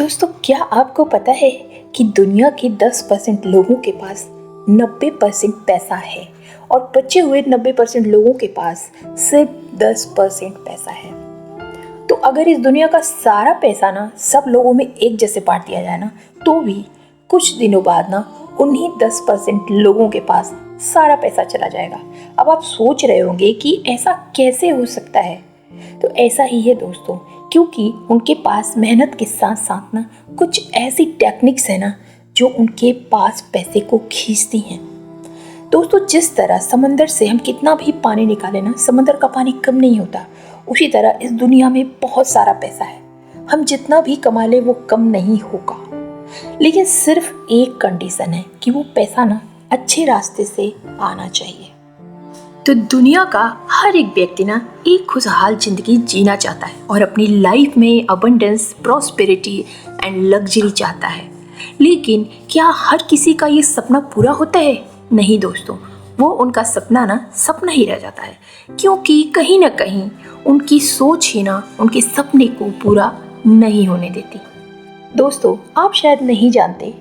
दोस्तों, क्या आपको पता है कि दुनिया के 10% लोगों के पास 90% पैसा है और बचे हुए 90% लोगों के पास सिर्फ 10% पैसा है। तो अगर इस दुनिया का सारा पैसा ना सब लोगों में एक जैसे बांट दिया जाए ना, तो भी कुछ दिनों बाद ना उन्हीं 10% लोगों के पास सारा पैसा चला जाएगा। अब आप सोच रहे होंगे कि ऐसा कैसे हो सकता है। तो ऐसा ही है दोस्तों, क्योंकि उनके पास मेहनत के साथ साथ ना कुछ ऐसी टेक्निक्स है ना जो उनके पास पैसे को खींचती हैं। दोस्तों, जिस तरह समंदर से हम कितना भी पानी निकालें ना, समंदर का पानी कम नहीं होता, उसी तरह इस दुनिया में बहुत सारा पैसा है। हम जितना भी कमा ले वो कम नहीं होगा, लेकिन सिर्फ एक कंडीशन है कि वो पैसा ना अच्छे रास्ते से आना चाहिए। तो दुनिया का हर एक व्यक्ति ना एक खुशहाल जिंदगी जीना चाहता है और अपनी लाइफ में अबंडेंस, प्रॉस्पेरिटी एंड लग्जरी चाहता है। लेकिन क्या हर किसी का ये सपना पूरा होता है? नहीं दोस्तों, वो उनका सपना ना सपना ही रह जाता है, क्योंकि कहीं ना कहीं उनकी सोच ही ना उनके सपने को पूरा नहीं होने देती। दोस्तों, आप शायद नहीं जानते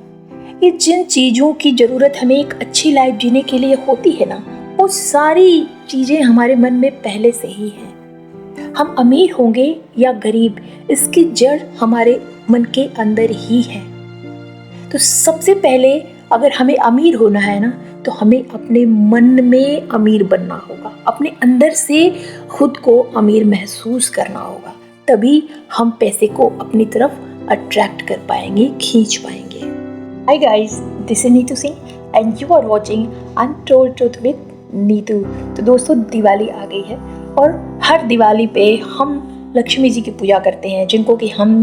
कि जिन चीज़ों की ज़रूरत हमें एक अच्छी लाइफ जीने के लिए होती है ना, वो सारी चीज़ें हमारे मन में पहले से ही हैं। हम अमीर होंगे या गरीब, इसकी जड़ हमारे मन के अंदर ही है। तो सबसे पहले अगर हमें अमीर होना है ना, तो हमें अपने मन में अमीर बनना होगा, अपने अंदर से खुद को अमीर महसूस करना होगा। तभी हम पैसे को अपनी तरफ अट्रैक्ट कर पाएंगे, खींच पाएंगे। Hi guys, this is Neetu Singh and you are watching untold truth with Neetu. तो दोस्तों, दिवाली आ गई है और हर दिवाली पे हम लक्ष्मी जी की पूजा करते हैं, जिनको कि हम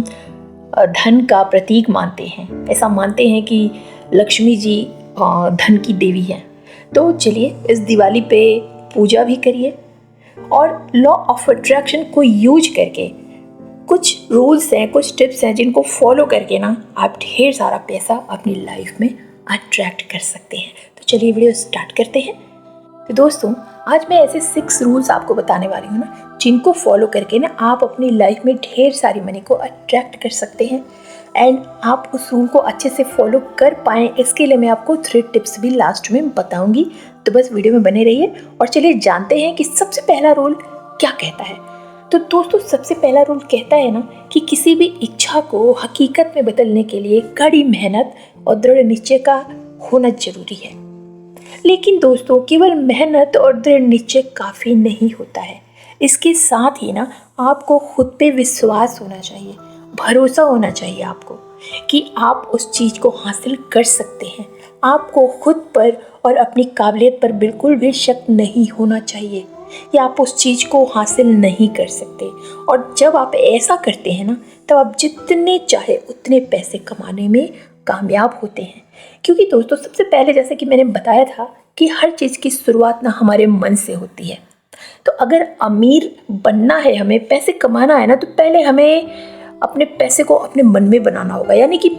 धन का प्रतीक मानते हैं। ऐसा मानते हैं कि लक्ष्मी जी धन की देवी हैं। तो चलिए इस दिवाली पे पूजा भी करिए और लॉ ऑफ अट्रैक्शन को यूज करके कुछ रूल्स हैं, कुछ टिप्स हैं जिनको फॉलो करके ना आप ढेर सारा पैसा अपनी लाइफ में अट्रैक्ट कर सकते हैं। तो चलिए वीडियो स्टार्ट करते हैं। तो दोस्तों, आज मैं ऐसे 6 रूल्स आपको बताने वाली हूँ ना, जिनको फॉलो करके ना आप अपनी लाइफ में ढेर सारी मनी को अट्रैक्ट कर सकते हैं एंड आप उस रूल को अच्छे से फॉलो कर पाएँ। इसके लिए मैं आपको 3 टिप्स भी लास्ट में बताऊंगी। तो बस वीडियो में बने रहिए और चलिए जानते हैं कि सबसे पहला रूल क्या कहता है। तो दोस्तों, सबसे पहला रूल कहता है ना कि किसी भी इच्छा को हकीकत में बदलने के लिए कड़ी मेहनत और दृढ़ निश्चय का होना जरूरी है। लेकिन दोस्तों, केवल मेहनत और दृढ़ निश्चय काफ़ी नहीं होता है। इसके साथ ही ना आपको खुद पे विश्वास होना चाहिए, भरोसा होना चाहिए आपको कि आप उस चीज़ को हासिल कर सकते हैं। आपको खुद पर और अपनी काबिलियत पर बिल्कुल भी शक नहीं होना चाहिए कि आप उस चीज़ को हासिल नहीं कर सकते। और जब आप ऐसा करते हैं ना, तब आप जितने चाहे उतने पैसे कमाने में कामयाब होते हैं। क्योंकि दोस्तों, सबसे पहले जैसे कि मैंने बताया था कि हर चीज़ की शुरुआत ना हमारे मन से होती है। तो अगर अमीर बनना है, हमें पैसे कमाना है ना, तो पहले हमें अपने पैसे को अपने मन में बनाना होगा, यानी कि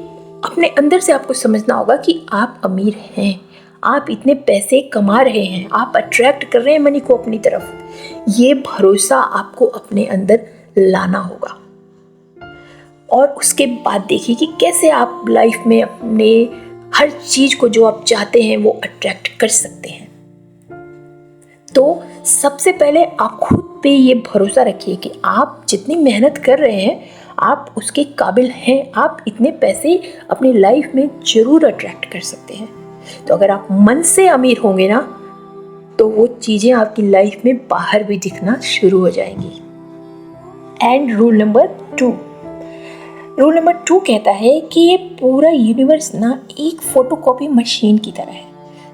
अपने अंदर से आपको समझना होगा कि आप अमीर हैं, आप इतने पैसे कमा रहे हैं, आप अट्रैक्ट कर रहे हैं मनी को अपनी तरफ। ये भरोसा आपको अपने अंदर लाना होगा और उसके बाद देखिए कि कैसे आप लाइफ में अपने हर चीज़ को जो आप चाहते हैं वो अट्रैक्ट कर सकते हैं। तो सबसे पहले आप खुद पे ये भरोसा रखिए कि आप जितनी मेहनत कर रहे हैं आप उसके काबिल हैं। आप इतने पैसे अपनी लाइफ में ज़रूर अट्रैक्ट कर सकते हैं। तो अगर आप मन से अमीर होंगे ना, तो वो चीज़ें आपकी लाइफ में बाहर भी दिखना शुरू हो जाएंगी। एंड रूल नंबर 2 कहता है कि ये पूरा यूनिवर्स ना एक फोटोकॉपी मशीन की तरह है।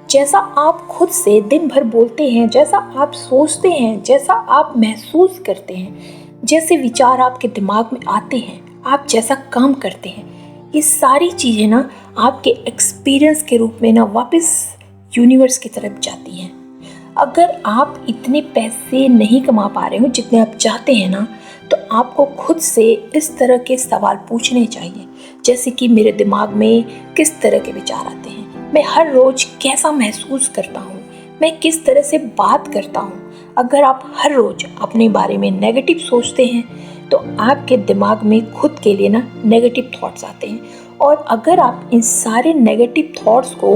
जैसा आप खुद से दिन भर बोलते हैं, जैसा आप सोचते हैं, जैसा आप महसूस करते हैं, जैसे विचार आपके दिमाग में आते हैं, आप जैसा काम करते हैं, ये सारी चीज़ें ना आपके एक्सपीरियंस के रूप में ना वापस यूनिवर्स की तरफ जाती हैं। अगर आप इतने पैसे नहीं कमा पा रहे हो जितने आप चाहते हैं ना, तो आपको खुद से इस तरह के सवाल पूछने चाहिए, जैसे कि मेरे दिमाग में किस तरह के विचार आते हैं, मैं हर रोज़ कैसा महसूस करता हूँ, मैं किस तरह से बात करता हूँ। अगर आप हर रोज़ अपने बारे में नेगेटिव सोचते हैं, तो आपके दिमाग में खुद के लिए ना नेगेटिव थॉट्स आते हैं। और अगर आप इन सारे नेगेटिव थॉट्स को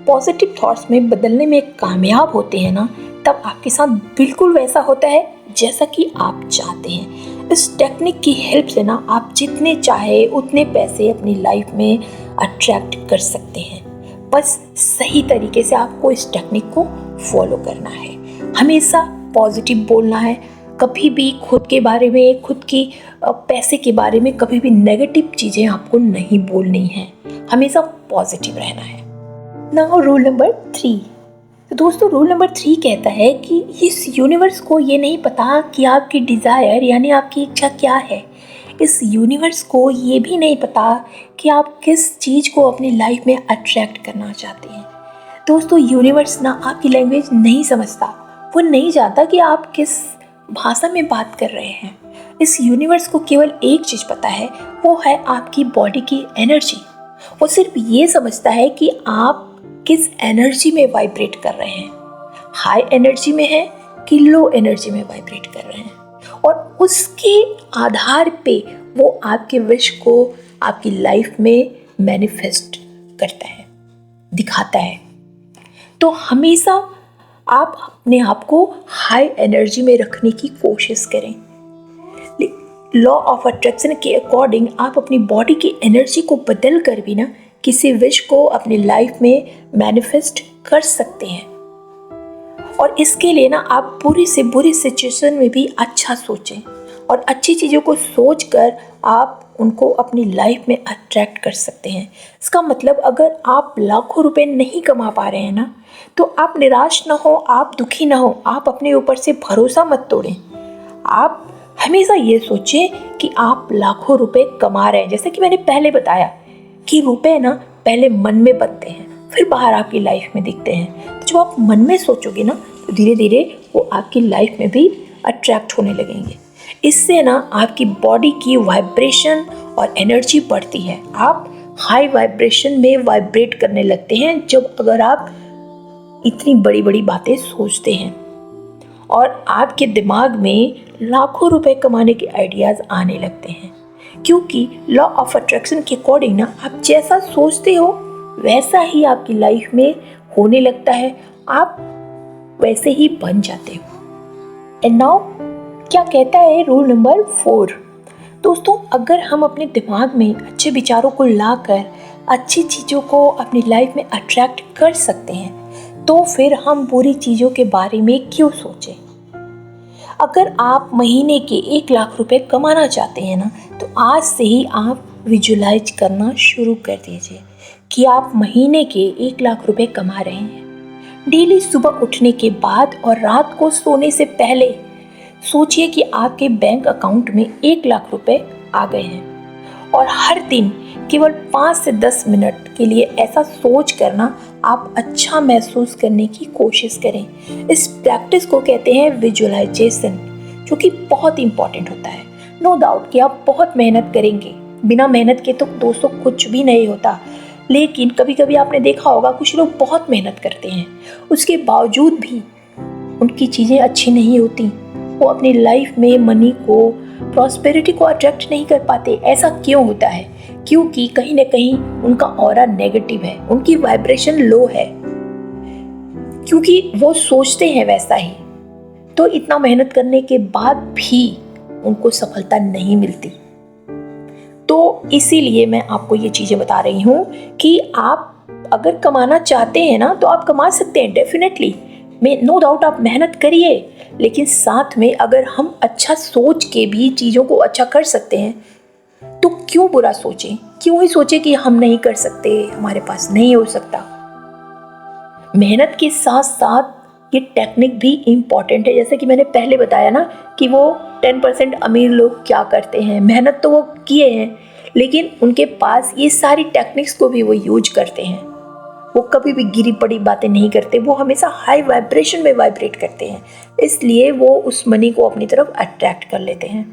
पॉजिटिव थॉट्स में बदलने में कामयाब होते हैं ना, तब आपके साथ बिल्कुल वैसा होता है जैसा कि आप चाहते हैं। इस टेक्निक की हेल्प से ना आप जितने चाहे उतने पैसे अपनी लाइफ में अट्रैक्ट कर सकते हैं। बस सही तरीके से आपको इस टेक्निक को फॉलो करना है। हमेशा पॉजिटिव बोलना है, कभी भी खुद के बारे में, खुद की पैसे के बारे में कभी भी नेगेटिव चीज़ें आपको नहीं बोलनी है, हमेशा पॉजिटिव रहना है। Now rule number 3। तो दोस्तों रूल नंबर 3 कहता है कि इस यूनिवर्स को ये नहीं पता कि आपकी डिज़ायर यानी आपकी इच्छा क्या है। इस यूनिवर्स को ये भी नहीं पता कि आप किस चीज़ को अपनी लाइफ में अट्रैक्ट करना चाहते हैं। दोस्तों यूनिवर्स ना आपकी लैंग्वेज नहीं समझता, वो नहीं जानता कि आप किस भाषा में बात कर रहे हैं। इस यूनिवर्स को केवल एक चीज़ पता है, वो है आपकी बॉडी की एनर्जी। वो सिर्फ ये समझता है कि आप किस एनर्जी में वाइब्रेट कर रहे हैं, हाई एनर्जी में है कि लो एनर्जी में वाइब्रेट कर रहे हैं, और उसके आधार पे वो आपके विश को आपकी लाइफ में मैनिफेस्ट करता है, दिखाता है। तो हमेशा आप अपने आप को हाई एनर्जी में रखने की कोशिश करें। लॉ ऑफ अट्रैक्शन के अकॉर्डिंग आप अपनी बॉडी की एनर्जी को बदल कर भी ना किसी विश को अपनी लाइफ में मैनिफेस्ट कर सकते हैं। और इसके लिए ना आप बुरी से बुरी सिचुएशन में भी अच्छा सोचें और अच्छी चीज़ों को सोचकर आप उनको अपनी लाइफ में अट्रैक्ट कर सकते हैं। इसका मतलब अगर आप लाखों रुपए नहीं कमा पा रहे हैं ना, तो आप निराश ना हो, आप दुखी ना हो, आप अपने ऊपर से भरोसा मत तोड़ें। आप हमेशा ये सोचें कि आप लाखों रुपए कमा रहे हैं। जैसे कि मैंने पहले बताया कि रुपए ना पहले मन में बनते हैं, फिर बाहर आपकी लाइफ में दिखते हैं। तो जब आप मन में सोचोगे ना, तो धीरे धीरे वो आपकी लाइफ में भी अट्रैक्ट होने लगेंगे। इससे ना आपकी बॉडी की वाइब्रेशन और एनर्जी बढ़ती है। आप हाई वाइब्रेशन में वाइब्रेट करने लगते हैं जब अगर आप इतनी बड़ी बड़ी बातें सोचते हैं, और आपके दिमाग में लाखों रुपए कमाने के आइडियाज़ आने लगते हैं। क्योंकि लॉ ऑफ अट्रैक्शन के अकॉर्डिंग ना आप जैसा सोचते हो वैसा ही आपकी लाइफ में होने लगता है, आप वैसे ही बन जाते हो। एंड नाउ क्या कहता है रूल नंबर 4। दोस्तों अगर हम अपने दिमाग में अच्छे विचारों को लाकर अच्छी चीज़ों को अपनी लाइफ में अट्रैक्ट कर सकते हैं, तो फिर हम बुरी चीज़ों के बारे में क्यों सोचें। अगर आप महीने के 1 लाख रुपए कमाना चाहते हैं ना, तो आज से ही आप विजुलाइज करना शुरू कर दीजिए कि आप महीने के 1 लाख रुपए कमा रहे हैं। डेली सुबह उठने के बाद और रात को सोने से पहले सोचिए कि आपके बैंक अकाउंट में 1 लाख रुपए आ गए हैं, और हर दिन केवल 5 से 10 मिनट के लिए ऐसा सोच करना आप अच्छा महसूस करने की कोशिश करें। इस प्रैक्टिस को कहते हैं विजुअलाइजेशन, जो कि बहुत इंपॉर्टेंट होता है। नो डाउट कि आप बहुत मेहनत करेंगे, बिना मेहनत के तो दोस्तों कुछ भी नहीं होता। लेकिन कभी कभी आपने देखा होगा कुछ लोग बहुत मेहनत करते हैं, उसके बावजूद भी उनकी चीज़ें अच्छी नहीं होती, वो अपनी लाइफ में मनी को, प्रॉस्पेरिटी को अट्रैक्ट नहीं कर पाते। ऐसा क्यों होता है? क्योंकि कहीं ना कहीं उनका ऑरा नेगेटिव है, उनकी वाइब्रेशन लो है, क्योंकि वो सोचते हैं वैसा ही। तो इतना मेहनत करने के बाद भी उनको सफलता नहीं मिलती। तो इसीलिए मैं आपको ये चीज़ें बता रही हूँ कि आप अगर कमाना चाहते हैं ना, तो आप कमा सकते हैं डेफिनेटली, में नो डाउट आप मेहनत करिए। लेकिन साथ में अगर हम अच्छा सोच के भी चीज़ों को अच्छा कर सकते हैं, तो क्यों बुरा सोचें, क्यों ही सोचें कि हम नहीं कर सकते, हमारे पास नहीं हो सकता। मेहनत के साथ साथ ये टेक्निक भी इम्पॉर्टेंट है। जैसे कि मैंने पहले बताया ना कि वो 10% अमीर लोग क्या करते हैं, मेहनत तो वो किए हैं, लेकिन उनके पास ये सारी टेक्निक्स को भी वो यूज करते हैं। वो कभी भी गिरी पड़ी बातें नहीं करते, वो हमेशा हाई वाइब्रेशन में वाइब्रेट करते हैं, इसलिए वो उस मनी को अपनी तरफ अट्रैक्ट कर लेते हैं।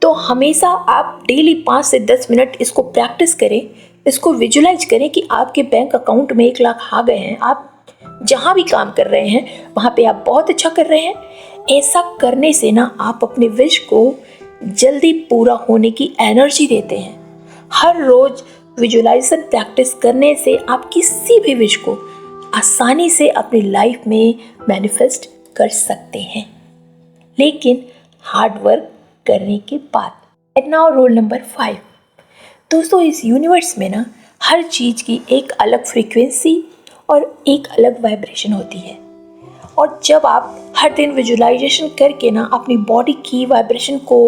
तो हमेशा आप डेली 5 से 10 मिनट इसको प्रैक्टिस करें, इसको विजुलाइज करें कि आपके बैंक अकाउंट में 1 लाख आ गए हैं। आप जहाँ भी काम कर रहे हैं वहाँ पे आप बहुत अच्छा कर रहे हैं। ऐसा करने से ना आप अपने विश को जल्दी पूरा होने की एनर्जी देते हैं। हर रोज विजुअलाइजेशन प्रैक्टिस करने से आप किसी भी विश को आसानी से अपनी लाइफ में मैनिफेस्ट कर सकते हैं, लेकिन हार्ड वर्क करने के बाद। And now rule number 5। दोस्तों, इस यूनिवर्स में ना हर चीज़ की एक अलग फ्रीक्वेंसी और एक अलग वाइब्रेशन होती है, और जब आप हर दिन विजुअलाइजेशन करके ना अपनी बॉडी की वाइब्रेशन को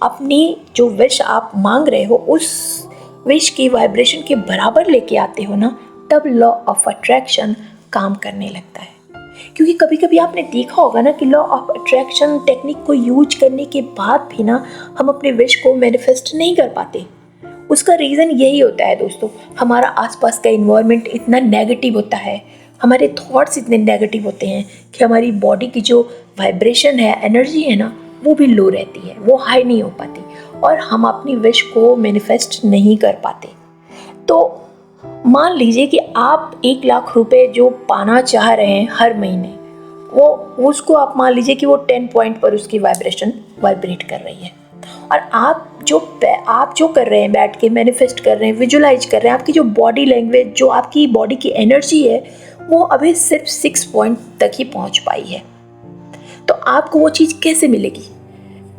अपनी जो विश आप मांग रहे हो उस विश की वाइब्रेशन के बराबर लेके आते हो ना, तब लॉ ऑफ अट्रैक्शन काम करने लगता है। क्योंकि कभी कभी आपने देखा होगा ना कि लॉ ऑफ अट्रैक्शन टेक्निक को यूज करने के बाद भी ना हम अपने विश को मैनिफेस्ट नहीं कर पाते। उसका रीज़न यही होता है दोस्तों, हमारा आसपास का इन्वायरमेंट इतना नेगेटिव होता है, हमारे थॉट्स इतने नेगेटिव होते हैं कि हमारी बॉडी की जो वाइब्रेशन है, एनर्जी है ना, वो भी लो रहती है, वो हाई नहीं हो पाती, और हम अपनी विश को मैनिफेस्ट नहीं कर पाते। तो मान लीजिए कि आप 1,00,000 रुपए जो पाना चाह रहे हैं हर महीने, वो उसको आप मान लीजिए कि वो 10 पॉइंट पर उसकी वाइब्रेशन वाइब्रेट कर रही है, और आप जो कर रहे हैं, बैठ के मैनिफेस्ट कर रहे हैं, विजुअलाइज कर रहे हैं, आपकी जो बॉडी लैंग्वेज, जो आपकी बॉडी की एनर्जी है, वो अभी सिर्फ 6 पॉइंट तक ही पहुंच पाई है। तो आपको वो चीज़ कैसे मिलेगी?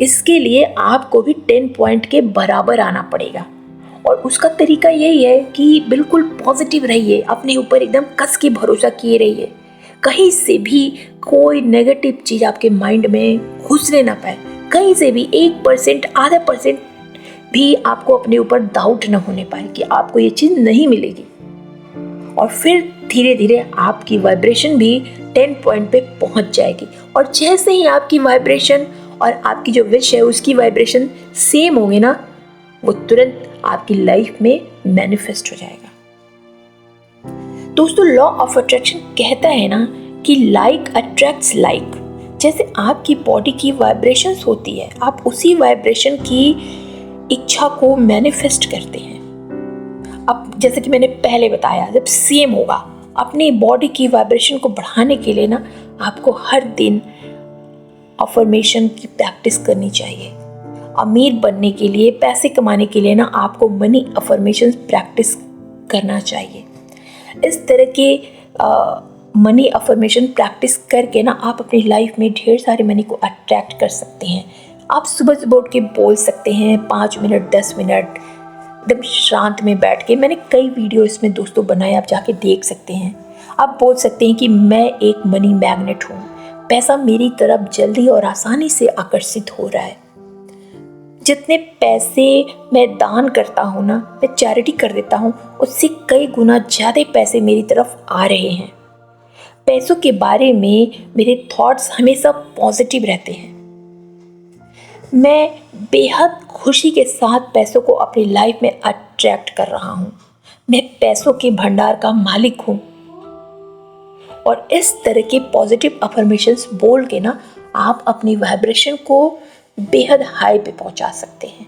इसके लिए आपको भी 10 पॉइंट के बराबर आना पड़ेगा, और उसका तरीका यही है कि बिल्कुल पॉजिटिव रहिए, अपने ऊपर एकदम कस के भरोसा किए रहिए, कहीं से भी कोई नेगेटिव चीज़ आपके माइंड में घुसने ना पाए, कहीं से भी 1%, आधा % भी आपको अपने ऊपर डाउट न होने पाए कि आपको ये चीज़ नहीं मिलेगी। और फिर धीरे धीरे आपकी वाइब्रेशन भी 10 पॉइंट पे पहुंच जाएगी, और जैसे ही आपकी वाइब्रेशन और आपकी जो विश है उसकी वाइब्रेशन सेम होंगे ना, वो तुरंत आपकी लाइफ में मैनिफेस्ट हो जाएगा। दोस्तों, लॉ ऑफ अट्रैक्शन कहता है ना कि लाइक अट्रैक्ट्स लाइक। जैसे आपकी बॉडी की वाइब्रेशंस होती है, आप उसी वाइब्रेशन की इच्छा को मैनिफेस्ट करते हैं। अब जैसे कि मैंने पहले बताया, जब सेम होगा, अपनी बॉडी की वाइब्रेशन को बढ़ाने के लिए ना आपको हर दिन अफर्मेशन की प्रैक्टिस करनी चाहिए। अमीर बनने के लिए, पैसे कमाने के लिए ना आपको मनी अफर्मेशन प्रैक्टिस करना चाहिए। इस तरह के मनी अफर्मेशन प्रैक्टिस करके ना आप अपनी लाइफ में ढेर सारे मनी को अट्रैक्ट कर सकते हैं। आप सुबह सुबह उठ के बोल सकते हैं 5 मिनट, 10 मिनट एकदम शांत में बैठ के। मैंने कई वीडियो इसमें दोस्तों बनाए, आप जाके देख सकते हैं। आप बोल सकते हैं कि मैं एक मनी मैग्नेट हूँ, पैसा मेरी तरफ जल्दी और आसानी से आकर्षित हो रहा है। जितने पैसे मैं दान करता हूँ ना, मैं चैरिटी कर देता हूँ, उससे कई गुना ज़्यादा पैसे मेरी तरफ आ रहे हैं। पैसों के बारे में मेरे थॉट्स हमेशा पॉजिटिव रहते हैं। मैं बेहद खुशी के साथ पैसों को अपनी लाइफ में अट्रैक्ट कर रहा हूँ। मैं पैसों के भंडार का मालिक हूँ। और इस तरह के पॉजिटिव अफर्मेशंस बोल के ना आप अपनी वाइब्रेशन को बेहद हाई पे पहुंचा सकते हैं,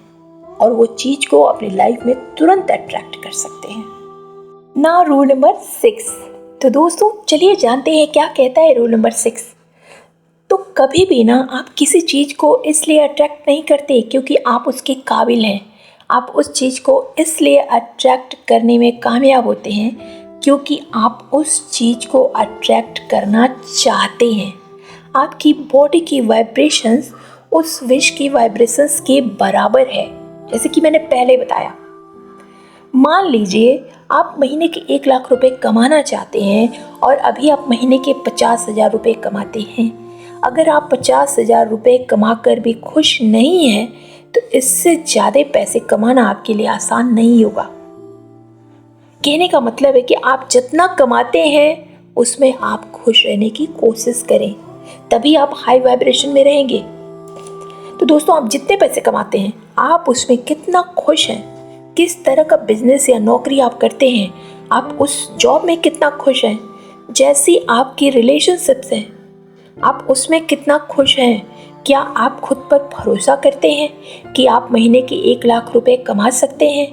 और वो चीज़ को अपनी लाइफ में तुरंत अट्रैक्ट कर सकते हैं। ना रूल नंबर 6। तो दोस्तों, चलिए जानते हैं क्या कहता है रूल नंबर 6। तो कभी भी ना आप किसी चीज़ को इसलिए अट्रैक्ट नहीं करते क्योंकि आप उसके काबिल हैं। आप उस चीज़ को इसलिए अट्रैक्ट करने में कामयाब होते हैं क्योंकि आप उस चीज़ को अट्रैक्ट करना चाहते हैं। आपकी बॉडी की वाइब्रेशंस उस विश की वाइब्रेशंस के बराबर है। जैसे कि मैंने पहले बताया, मान लीजिए आप महीने के 1,00,000 रुपए कमाना चाहते हैं और अभी आप महीने के 50,000 रुपए कमाते हैं। अगर आप 50,000 रुपए कमाकर भी खुश नहीं हैं तो इससे ज़्यादा पैसे कमाना आपके लिए आसान नहीं होगा। कहने का मतलब है कि आप जितना कमाते हैं उसमें आप खुश रहने की कोशिश करें, तभी आप हाई वाइब्रेशन में रहेंगे। तो दोस्तों, आप जितने पैसे कमाते हैं आप उसमें कितना खुश हैं, किस तरह का बिजनेस या नौकरी आप करते हैं, आप उस जॉब में कितना खुश हैं, जैसी आपकी रिलेशनशिप्स हैं आप उसमें कितना खुश हैं, क्या आप खुद पर भरोसा करते हैं कि आप महीने के 1,00,000 रुपए कमा सकते हैं।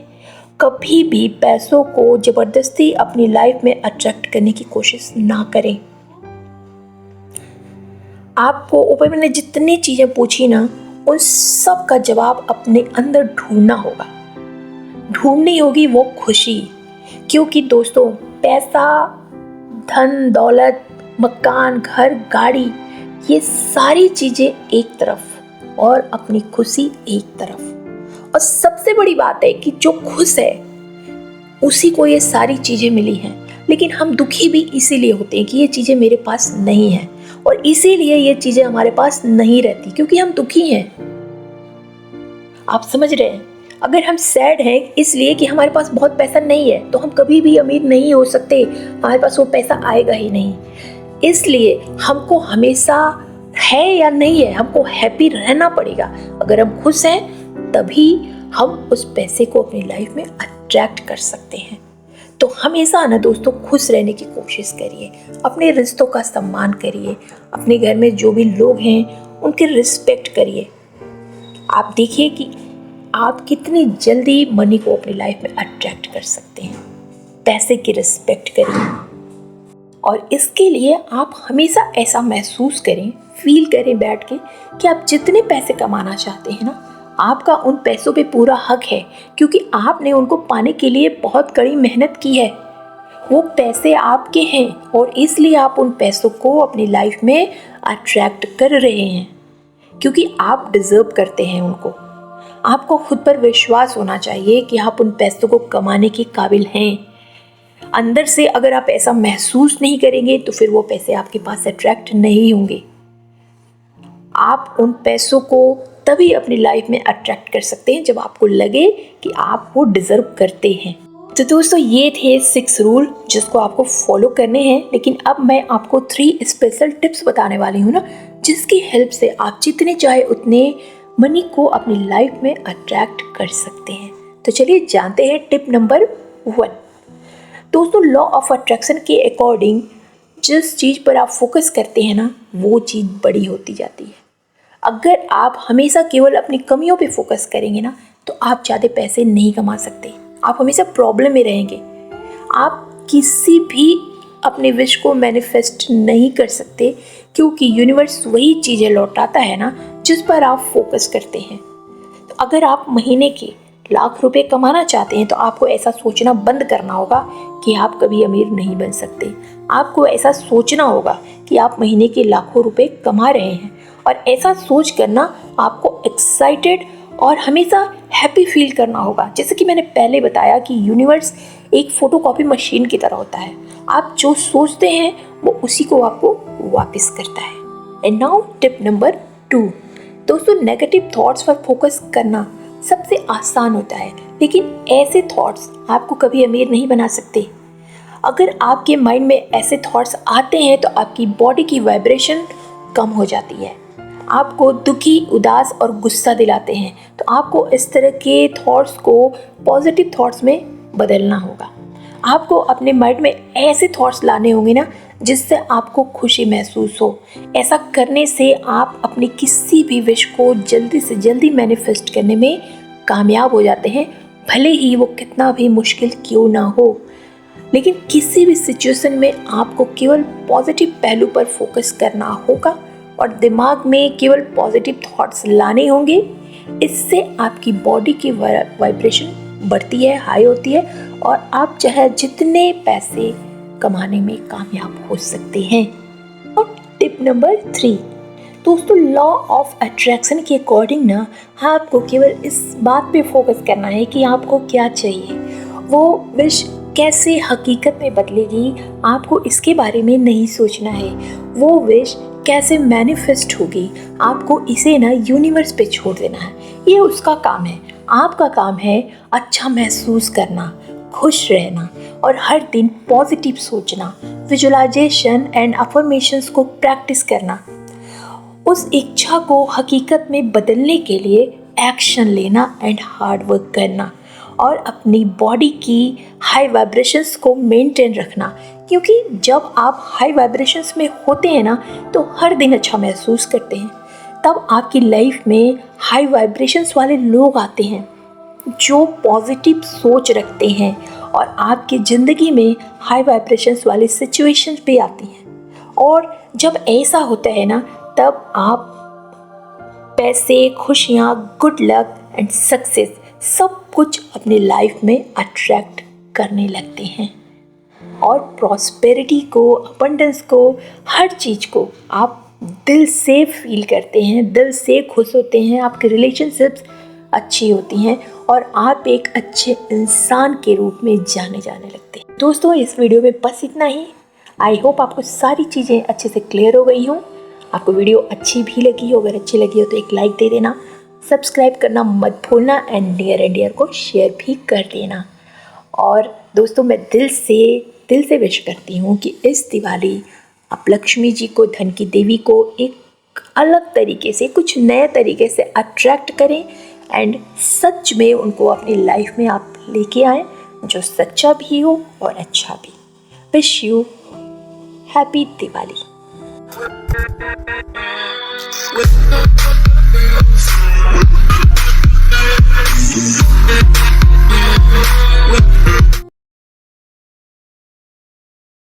कभी भी पैसों को ज़बरदस्ती अपनी लाइफ में अट्रैक्ट करने की कोशिश ना करें। आपको ऊपर मैंने जितनी चीज़ें पूछी ना, उन सब का जवाब अपने अंदर ढूंढना होगा। ढूंढनी होगी वो खुशी। क्योंकि दोस्तों, पैसा, धन दौलत, मकान, घर, गाड़ी, ये सारी चीज़ें एक तरफ और अपनी खुशी एक तरफ। और सबसे बड़ी बात है कि जो खुश है उसी को ये सारी चीज़ें मिली हैं। लेकिन हम दुखी भी इसीलिए होते हैं कि ये चीज़ें मेरे पास नहीं हैं, और इसीलिए ये चीज़ें हमारे पास नहीं रहती, क्योंकि हम दुखी हैं। आप समझ रहे हैं? अगर हम सैड हैं इसलिए कि हमारे पास बहुत पैसा नहीं है, तो हम कभी भी अमीर नहीं हो सकते, हमारे पास वो पैसा आएगा ही नहीं। इसलिए हमको हमेशा, है या नहीं है, हमको हैप्पी रहना पड़ेगा। अगर हम खुश हैं तभी हम उस पैसे को अपनी लाइफ में अट्रैक्ट कर सकते हैं। तो हमेशा ना दोस्तों खुश रहने की कोशिश करिए, अपने रिश्तों का सम्मान करिए, अपने घर में जो भी लोग हैं उनकी रिस्पेक्ट करिए। आप देखिए कि आप कितनी जल्दी मनी को अपनी लाइफ में अट्रैक्ट कर सकते हैं। पैसे की रिस्पेक्ट करिए, और इसके लिए आप हमेशा ऐसा महसूस करें, फील करें बैठ के कि आप जितने पैसे कमाना चाहते हैं ना, आपका उन पैसों पे पूरा हक है, क्योंकि आपने उनको पाने के लिए बहुत कड़ी मेहनत की है। वो पैसे आपके हैं और इसलिए आप उन पैसों को अपनी लाइफ में अट्रैक्ट कर रहे हैं, क्योंकि आप डिज़र्व करते हैं उनको। आपको खुद पर विश्वास होना चाहिए कि आप उन पैसों को कमाने के काबिल हैं। अंदर से अगर आप ऐसा महसूस नहीं करेंगे तो फिर वो पैसे आपके पास अट्रैक्ट नहीं होंगे। आप उन पैसों को तभी अपनी लाइफ में अट्रैक्ट कर सकते हैं जब आपको लगे कि आप वो डिज़र्व करते हैं। तो दोस्तों, ये थे 6 रूल जिसको आपको फॉलो करने हैं। लेकिन अब मैं आपको 3 स्पेशल टिप्स बताने वाली हूँ ना, जिसकी हेल्प से आप जितने चाहे उतने मनी को अपनी लाइफ में अट्रैक्ट कर सकते हैं। तो चलिए जानते हैं टिप नंबर 1। दोस्तों, लॉ ऑफ अट्रैक्शन के अकॉर्डिंग जिस चीज़ पर आप फोकस करते हैं ना, वो चीज़ बड़ी होती जाती है। अगर आप हमेशा केवल अपनी कमियों पे फोकस करेंगे ना, तो आप ज़्यादा पैसे नहीं कमा सकते, आप हमेशा प्रॉब्लम में रहेंगे। आप किसी भी अपने विश को मैनिफेस्ट नहीं कर सकते, क्योंकि यूनिवर्स वही चीज़ें लौटाता है ना जिस पर आप फोकस करते हैं। तो अगर आप महीने के लाख रुपए कमाना चाहते हैं तो आपको ऐसा सोचना बंद करना होगा कि आप कभी अमीर नहीं बन सकते। आपको ऐसा सोचना होगा कि आप महीने के लाखों रुपए कमा रहे हैं, और ऐसा सोच करना आपको एक्साइटेड और हमेशा हैप्पी फील करना होगा। जैसे कि मैंने पहले बताया कि यूनिवर्स एक फ़ोटोकॉपी मशीन की तरह होता है। आप जो सोचते हैं वो उसी को आपको वापस करता है। And now tip number 2। दोस्तों, नेगेटिव थॉट्स पर फोकस करना सबसे आसान होता है, लेकिन ऐसे थॉट्स आपको कभी अमीर नहीं बना सकते। अगर आपके माइंड में ऐसे थॉट्स आते हैं तो आपकी बॉडी की वाइब्रेशन कम हो जाती है, आपको दुखी, उदास और गुस्सा दिलाते हैं। तो आपको इस तरह के थॉट्स को पॉजिटिव थॉट्स में बदलना होगा। आपको अपने माइंड में ऐसे थॉट्स लाने होंगे ना जिससे आपको खुशी महसूस हो। ऐसा करने से आप अपनी किसी भी विश को जल्दी से जल्दी मैनिफेस्ट करने में कामयाब हो जाते हैं, भले ही वो कितना भी मुश्किल क्यों ना हो। लेकिन किसी भी सिचुएशन में आपको केवल पॉजिटिव पहलू पर फोकस करना होगा और दिमाग में केवल पॉजिटिव थॉट्स लाने होंगे। इससे आपकी बॉडी की वाइब्रेशन बढ़ती है, हाई होती है, और आप चाहे जितने पैसे कमाने में कामयाब हो सकते हैं। और टिप नंबर 3। दोस्तों, लॉ ऑफ अट्रैक्शन के अकॉर्डिंग ना आपको केवल इस बात पे फोकस करना है कि आपको क्या चाहिए, वो विश कैसे हकीकत में बदलेगी, आपको इसके बारे में नहीं सोचना है। वो विश कैसे मैनिफेस्ट होगी, आपको इसे ना यूनिवर्स पे छोड़ देना है। ये उसका काम है। आपका काम है अच्छा महसूस करना, खुश रहना और हर दिन पॉजिटिव सोचना, विजुअलाइजेशन एंड अफर्मेशंस को प्रैक्टिस करना, उस इच्छा को हकीकत में बदलने के लिए एक्शन लेना एंड हार्ड वर्क करना, और अपनी बॉडी की हाई वाइब्रेशंस को मेंटेन रखना। क्योंकि जब आप हाई वाइब्रेशंस में होते हैं ना, तो हर दिन अच्छा महसूस करते हैं। तब आपकी लाइफ में हाई वाइब्रेशंस वाले लोग आते हैं जो पॉजिटिव सोच रखते हैं, और आपकी ज़िंदगी में हाई वाइब्रेशंस वाली सिचुएशंस भी आती हैं। और जब ऐसा होता है ना, तब आप पैसे, खुशियाँ, गुड लक एंड सक्सेस सब कुछ अपने लाइफ में अट्रैक्ट करने लगते हैं। और प्रॉस्पेरिटी को, अबंडेंस को, हर चीज़ को आप दिल से फील करते हैं, दिल से खुश होते हैं, आपके रिलेशनशिप्स अच्छी होती हैं और आप एक अच्छे इंसान के रूप में जाने लगते हैं। दोस्तों, इस वीडियो में बस इतना ही। आई होप आपको सारी चीज़ें अच्छे से क्लियर हो गई हों। आपको वीडियो अच्छी भी लगी हो, अगर अच्छी लगी हो तो एक लाइक दे देना, सब्सक्राइब करना मत भूलना एंड नियर एंड डियर को शेयर भी कर देना। और दोस्तों, मैं दिल से विश करती हूँ कि इस दिवाली आप लक्ष्मी जी को, धन की देवी को एक अलग तरीके से, कुछ नए तरीके से अट्रैक्ट करें एंड सच में उनको अपनी लाइफ में आप लेके आएँ, जो सच्चा भी हो और अच्छा भी। Wish you happy Diwali.